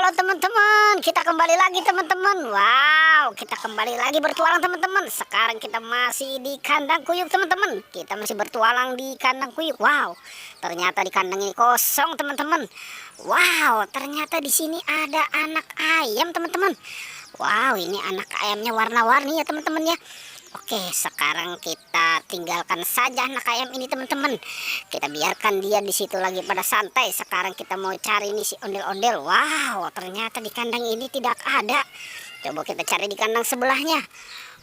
Halo teman-teman, kita kembali lagi teman-teman. Wow, kita kembali lagi bertualang teman-teman. Sekarang kita masih di kandang kuyuk teman-teman. Kita masih bertualang di kandang kuyuk. Wow, ternyata di kandang ini kosong teman-teman. Wow, ternyata di sini ada anak ayam teman-teman. Wow, ini anak ayamnya warna-warni ya teman-teman ya. Oke, sekarang kita tinggalkan saja anak ayam ini teman-teman. Kita biarkan dia di situ lagi pada santai. Sekarang kita mau cari nih si ondel-ondel. Wow, ternyata di kandang ini tidak ada. Coba kita cari di kandang sebelahnya.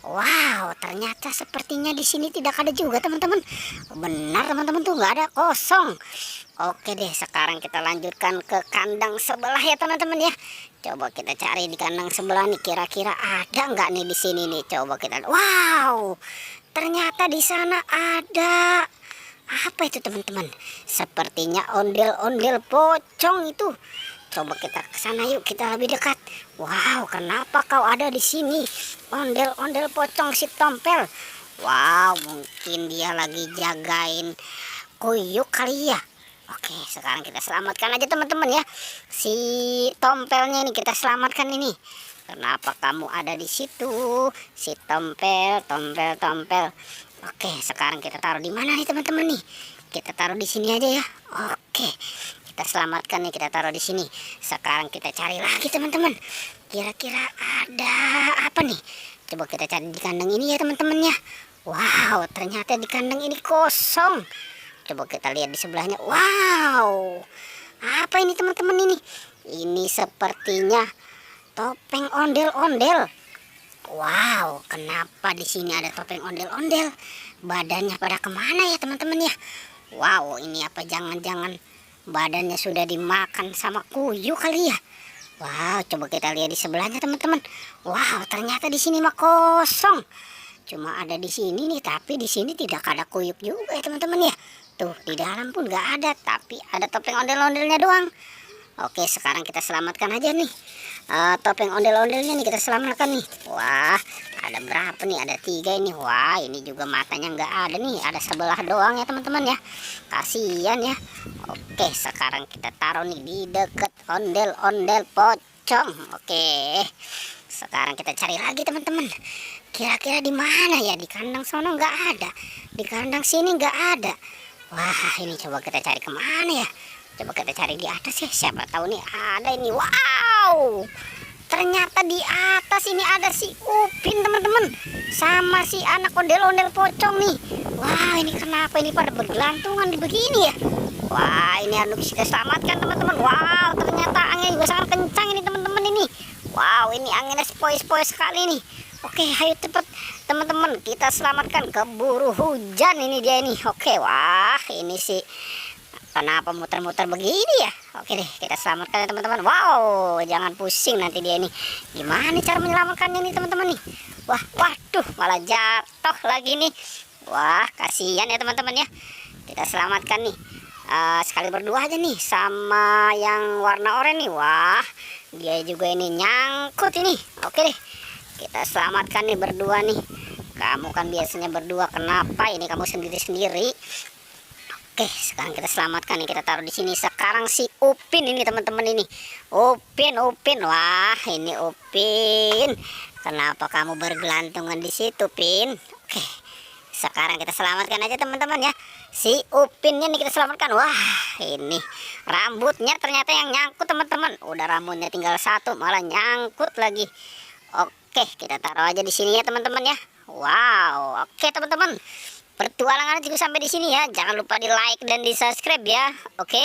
Wow, ternyata sepertinya di sini tidak ada juga teman-teman. Benar teman-teman, tuh nggak ada, kosong. Oke deh, sekarang kita lanjutkan ke kandang sebelah ya teman-teman ya. Coba kita cari di kandang sebelah nih, kira-kira ada nggak nih di sini nih. Coba kita, wow, ternyata di sana ada. Apa itu teman-teman? Sepertinya ondel-ondel pocong itu. Coba kita ke sana yuk, kita lebih dekat. Wow, kenapa kau ada di sini? Ondel-ondel pocong si Tompel. Wow, mungkin dia lagi jagain kuyuk kali ya. Oke, sekarang kita selamatkan aja teman-teman ya. Si Tompelnya ini kita selamatkan ini. Kenapa kamu ada di situ? Si Tompel. Oke, sekarang kita taruh di mana nih teman-teman nih? Kita taruh di sini aja ya. Oke. Kita selamatkan nih, kita taruh di sini. Sekarang kita cari lagi teman-teman. Kira-kira ada apa nih? Coba kita cari di kandang ini ya teman-teman ya. Wow, ternyata di kandang ini kosong. Coba kita lihat di sebelahnya. Wow, apa ini teman-teman ini? Ini sepertinya topeng ondel-ondel. Wow, kenapa di sini ada topeng ondel-ondel? Badannya pada kemana ya teman-teman ya? Wow, ini apa jangan-jangan badannya sudah dimakan sama kuyuk kali ya? Wow, coba kita lihat di sebelahnya teman-teman. Wow, ternyata di sini mah kosong. Cuma ada di sini nih, tapi di sini tidak ada kuyuk juga ya teman-teman ya. Tuh, di dalam pun nggak ada, tapi ada topeng ondel-ondelnya doang. Oke, sekarang kita selamatkan aja nih. Topeng ondel-ondelnya nih kita selamatkan nih. Wah, ada berapa nih? Ada 3 ini. Wah, ini juga matanya nggak ada nih. Ada sebelah doang ya teman-teman ya. Kasihan ya. Oke, sekarang kita taruh nih di deket ondel-ondel pocong. Oke, sekarang kita cari lagi teman-teman. Kira-kira di mana ya? Di kandang sono nggak ada. Di kandang sini nggak ada. Wah, ini coba kita cari kemana ya? Coba kita cari di atas ya, siapa tahu nih ada ini. Wow, ternyata di atas ini ada si Upin teman-teman, sama si anak ondel-ondel pocong nih. Wah, ini kenapa ini pada bergelantungan di begini ya? Wah, ini harus kita selamatkan teman-teman. Wow, ternyata angin juga sangat kencang ini teman-teman ini. Wow, ini anginnya sepoi-sepoi sekali nih. Oke, ayo cepat teman-teman, kita selamatkan, keburu hujan ini dia ini. Oke, wah ini sih kenapa muter-muter begini ya? Oke deh, kita selamatkan ya teman-teman. Wow, jangan pusing nanti dia ini. Gimana cara menyelamatkannya nih teman-teman nih? Wah, waduh, malah jatuh lagi nih. Wah, kasihan ya teman-teman ya. Kita selamatkan nih. Sekali berdua aja nih sama yang warna oranye nih. Wah, dia juga ini nyangkut ini. Oke deh, kita selamatkan nih berdua nih. Kamu kan biasanya berdua, kenapa ini kamu sendiri-sendiri? Oke, sekarang kita selamatkan nih, kita taruh di sini. Sekarang si Upin ini teman-teman ini. Upin. Wah, ini Upin. Kenapa kamu bergelantungan di situ, Pin? Oke. Sekarang kita selamatkan aja teman-teman ya. Si Upinnya nih kita selamatkan. Wah, ini rambutnya ternyata yang nyangkut teman-teman. Udah rambutnya tinggal 1 malah nyangkut lagi. Oke, kita taruh aja di sini ya teman-teman ya. Wow, oke teman-teman. Pertualangan juga sampai di sini ya. Jangan lupa di like dan di subscribe ya. Oke.